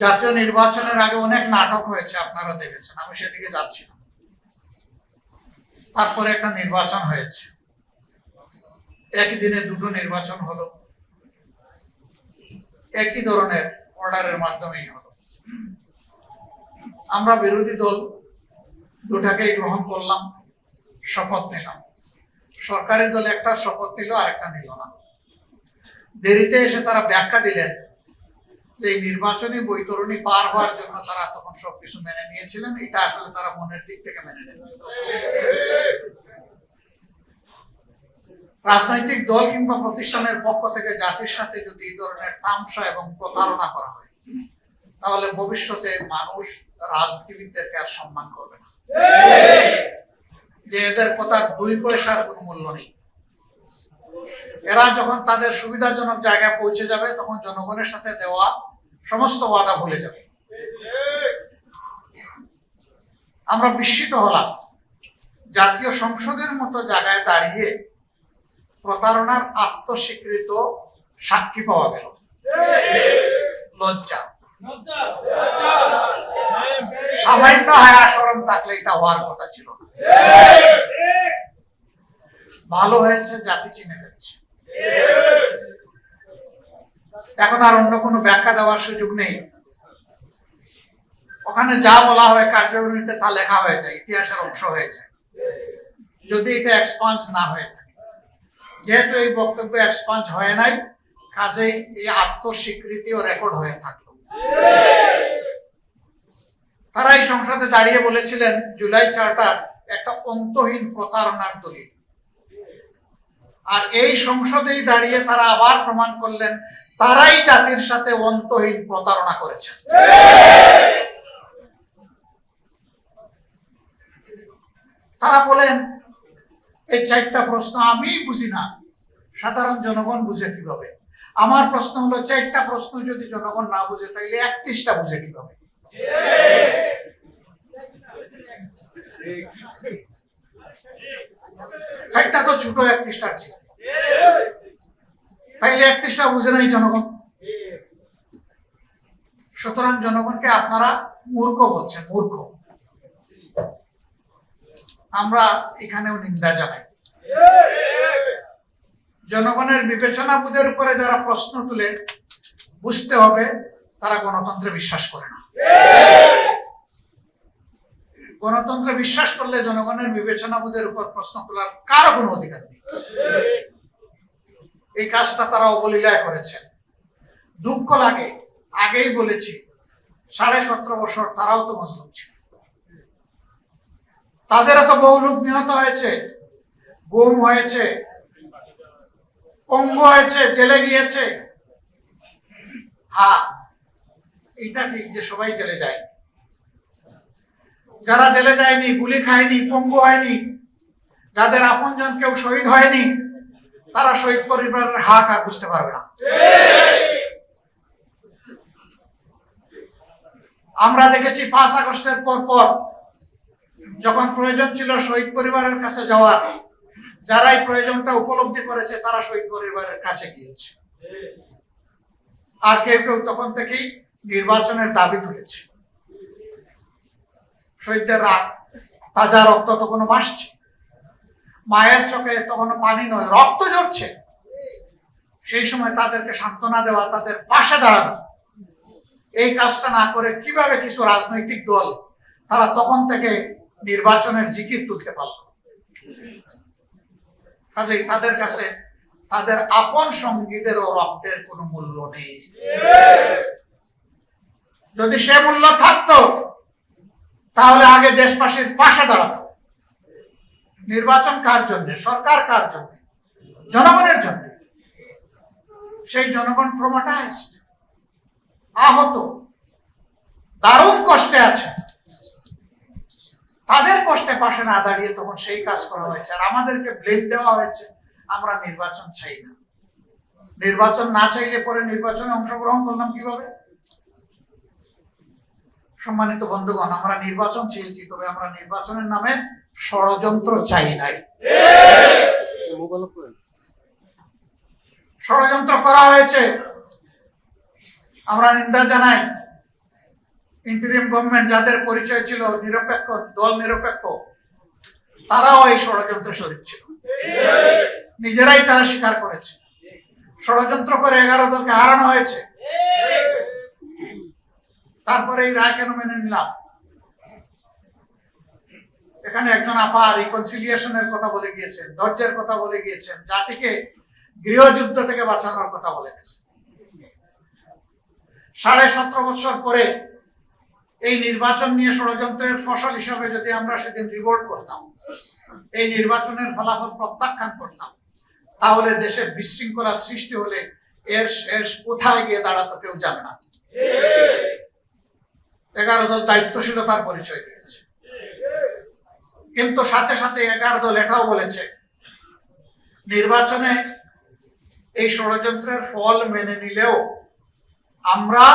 জাতীয় নির্বাচনের আগে অনেক নাটক হয়েছে, আপনারা দেখেছেন, আমি সেদিকে যাচ্ছি না। তারপরে একটা নির্বাচন হয়েছে, একই দিনে দুটো নির্বাচন হলো, একই ধরনের অর্ডারের মাধ্যমেই হলো। আমরা বিরোধী দল দুটাকেই গ্রহণ করলাম, শপথ নিলাম। সরকারি দল একটা শপথ নিল, আরেকটা নিল না। দেরিতে এসে তারা ব্যাখ্যা দিলেন যে এই নির্বাচনী বৈতরণী পার হওয়ার জন্য তারা তখন সবকিছু মেনে নিয়েছিলেন, এটা আসলে তারা মনের দিক থেকে মেনে নেন। রাজনৈতিক দল কিংবা প্রতিষ্ঠানের পক্ষ থেকে জাতির সাথে যদি এই ধরনের তামসা এবং প্রতারণা করা হয়, তাহলে ভবিষ্যতে মানুষ রাজনীতিবিদদেরকে আর সম্মান করবে না, যে এদের কথার 2 পয়সার কোনো মূল্য নেই। এরা যখন তাদের সুবিধাজনক জায়গায় পৌঁছে যাবে, তখন জনগণের সাথে দেওয়া সমস্ত ওয়াদা ভুলে যাবে। আমরা বিস্মিত হলাম, জাতীয় সংসদের মতো জায়গায় দাঁড়িয়ে প্রতারণার আত্মস্বীকৃত সাক্ষী পাওয়া গেল। লজ্জা, সামান্য হায়া শরম থাকলে এটা হওয়ার কথা ছিল না। ভালো হয়েছে, জাতি চিনে ফেলছে। এখন আর অন্য কোনো ব্যাখ্যা দেওয়ার সুযোগ নেই। ওখানে যা বলা হয় কার্যকরীতে তা লেখা হয়ে যায়, ইতিহাসের অংশ হয়ে যায়, যদি এটা এক্সপাঞ্জ না হয়ে থাকে। যেহেতু এই বক্তব্য এক্সপাঞ্জ হয় নাই, কাজেই এই আত্মস্বীকৃতিও রেকর্ড হয়ে থাকলো। তারা এই সংসদে দাঁড়িয়ে বলেছিলেন জুলাই চার্টার একটা অন্তহীন প্রতারণার দলিল, আর এই সংসদেই দাঁড়িয়ে তারা আবার প্রমাণ করলেন তারাই জাতির সাথে অন্তহীন প্রতারণা করেছে। তারা বলেন এই 4টা প্রশ্ন আমি বুঝি না, সাধারণ জনগণ বুঝে কিভাবে? আমার প্রশ্ন হলো 4টা প্রশ্ন যদি জনগণ না বুঝে, তাইলে 31টা বুঝে কিভাবে? চারটা তো ছোট 31টার ছিল, তাইলে 31টা বুঝে নাই জনগণ। সুতরাং জনগণকে আপনারা মূর্খ বলছেন, মূর্খ। আমরা এখানেও নিন্দা জানাই। জনগণের বিবেচনা বোধের উপরে যারা প্রশ্ন তুলে, বুঝতে হবে তারা গণতন্ত্রে বিশ্বাস করে না। গণতন্ত্রে বিশ্বাস করলে জনগণের বিবেচনা বোধের উপর প্রশ্ন তোলার কারো কোনো অধিকার নেই। এই কাজটা তারা অবলীলায় করেছেন। দুঃখ লাগে, আগেই বলেছি 17.5 বছর তারাও তো মজলুম ছিল। তাদেরও তো বহু লোক নিহত হয়েছে, গুম হয়েছে, পঙ্গু হয়েছে, জেলে গিয়েছে। হ্যাঁ, এটা ঠিক যে সবাই জেলে যায়। যারা জেলে যায়নি, গুলি খায়নি, পঙ্গু হয়নি, যাদের আপনজন কেউ শহীদ হয়নি, তারা শহীদ পরিবারের হাত আর বুঝতে পারবে না। আমরা দেখেছি 5 আগস্টের পর যখন প্রয়োজন ছিল শহীদ পরিবারের কাছে যাওয়ার, যারা এই প্রয়োজনটা উপলব্ধি করেছে তারা শহীদ পরিবারের কাছে গিয়েছে। আর কেউ কেউ তখন থেকেই নির্বাচনের দাবি তুলেছে। শহীদদের তাজা রক্ত তখনও ভাসছে, মায়ের চোখে তখনও পানি নয়, রক্ত ঝরছে। সেই সময় তাদেরকে সান্ত্বনা দেওয়া, তাদের পাশে দাঁড়ানো, এই কাজটা না করে কিভাবে কিছু রাজনৈতিক দল তারা তখন থেকে নির্বাচনের জিকির তুলতে পারল? কাজেই তাদের কাছে তাদের আপন সঙ্গীদেরও রক্তের কোনো মূল্য নেই। যদি সে মূল্য থাকতো, তাহলে আগে দেশবাসীর পাশে দাঁড়াতো। নির্বাচন কার জন্য? সরকার কার জন্য? জনগণের জন্য। সেই জনগণ ট্রমাটাইজড, আহত, দারুণ কষ্টে আছে। তাদের কষ্টে পাশে না দাঁড়িয়ে তখন সেই কাজ করা হয়েছে, আর আমাদেরকে ব্লেম দেওয়া হয়েছে আমরা নির্বাচন চাই না। নির্বাচন না চাইলে পরে নির্বাচনে অংশগ্রহণ করলাম কিভাবে? সম্মানিত বন্ধুগণ, আমরা নির্বাচন চেয়েছি, তবে আমরা নির্বাচনের নামে ষড়যন্ত্র চাই নাই। ষড়যন্ত্র করা হয়েছে, আমরা নিন্দা জানাই। ইন্টারিম গভর্নমেন্ট যাদের পরিচয় ছিল নিরপেক্ষ, দল নিরপেক্ষ, তারাও এই ষড়যন্ত্রে শরীক ছিল। নিজেরাই তারা স্বীকার করেছে ষড়যন্ত্র করে 11 দলকে হারানো হয়েছে। তারপরে এই রায় কেন মেনে নিলাম? এখানে একজন আপা রিকনসিলিয়েশনের কথা বলে গিয়েছেন, ধৈর্যের কথা বলে গিয়েছেন, জাতিকে গৃহযুদ্ধ থেকে বাঁচানোর কথা বলে গেছেন। 17.5 বছর পরে এই নির্বাচন নিয়ে ষড়যন্ত্রের ফসল হিসাবে যদি আমরা সেদিন রিভোল্ট করতাম, এই নির্বাচনের ফলাফল প্রত্যাখ্যান করতাম, তাহলে দেশে বিশৃঙ্খলার সৃষ্টি হলে এর শেষ কোথায় গিয়ে দাঁড়াতো কেউ জানে না। 11 দল দায়িত্বশীলতার পরিচয় দিয়েছে, কিন্তু সাথে সাথে 11 দল এটাও বলেছে নির্বাচনে এই ষড়যন্ত্রের ফল মেনে নিলেও আমরা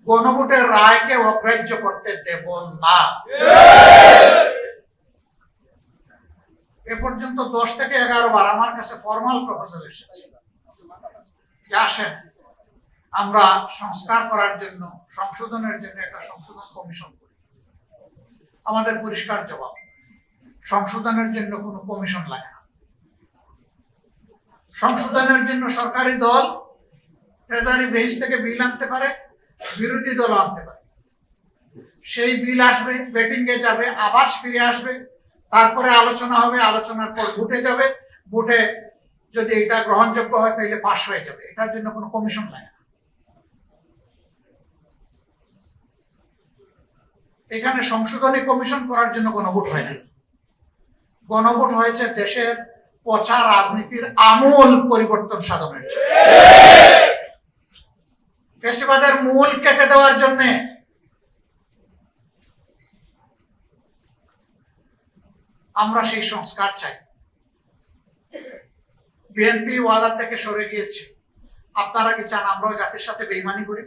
গণভোটের রায়কে অগ্রাহ্য করতে দেব না। এ পর্যন্ত 10 থেকে 11 বার আমার কাছে ফর্মাল প্রপোজাল এসেছে, আসেন আমরা সংস্কার করার জন্য, সংশোধনের জন্য একটা সংশোধন কমিশন করি। আমাদের পরিষ্কার জবাব, সংশোধনের জন্য কোনো কমিশন লাগে না। সংশোধনের জন্য সরকারি দল ট্রেজারি বেঞ্চ থেকে বিল আনতে পারে, বিরোধী দল আনতে পারে। সেই বিল আসবে, বেটিং এ যাবে, আবার ফিরে আসবে, তারপরে আলোচনা হবে, আলোচনার পর ভোটে যাবে, ভোটে যদি এটা গ্রহণযোগ্য হয় তাহলে পাস হয়ে যাবে। এটার জন্য কোনো কমিশন লাগে না। এখানে সংশোধনী কমিশন করার জন্য গণভোট হয় না। গণভোট হয়েছে দেশের পচা রাজনীতির আমূল পরিবর্তন সাধনের জন্য, ফ্যাসিবাদের মূল কেটে দেওয়ার জন্য। আমরা সেই সংস্কার চাই। বিএনপি ওয়াদা থেকে সরে গিয়েছে। আপনারা কি চান আমরাও জাতির সাথে বেইমানি করি?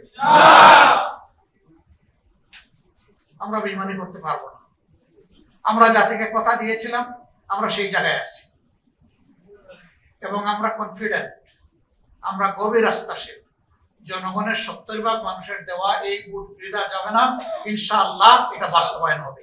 আমরা বেইমানি করতে পারবো না। আমরা জাতিকে কথা দিয়েছিলাম, আমরা সেই জায়গায় আছি এবং আমরা কনফিডেন্ট, আমরা গভীর আস্থাশীল জনগণের 70% মানুষের দেওয়া এই ভোট বৃথা যাবে না। ইনশাআল্লাহ এটা বাস্তবায়ন হবে।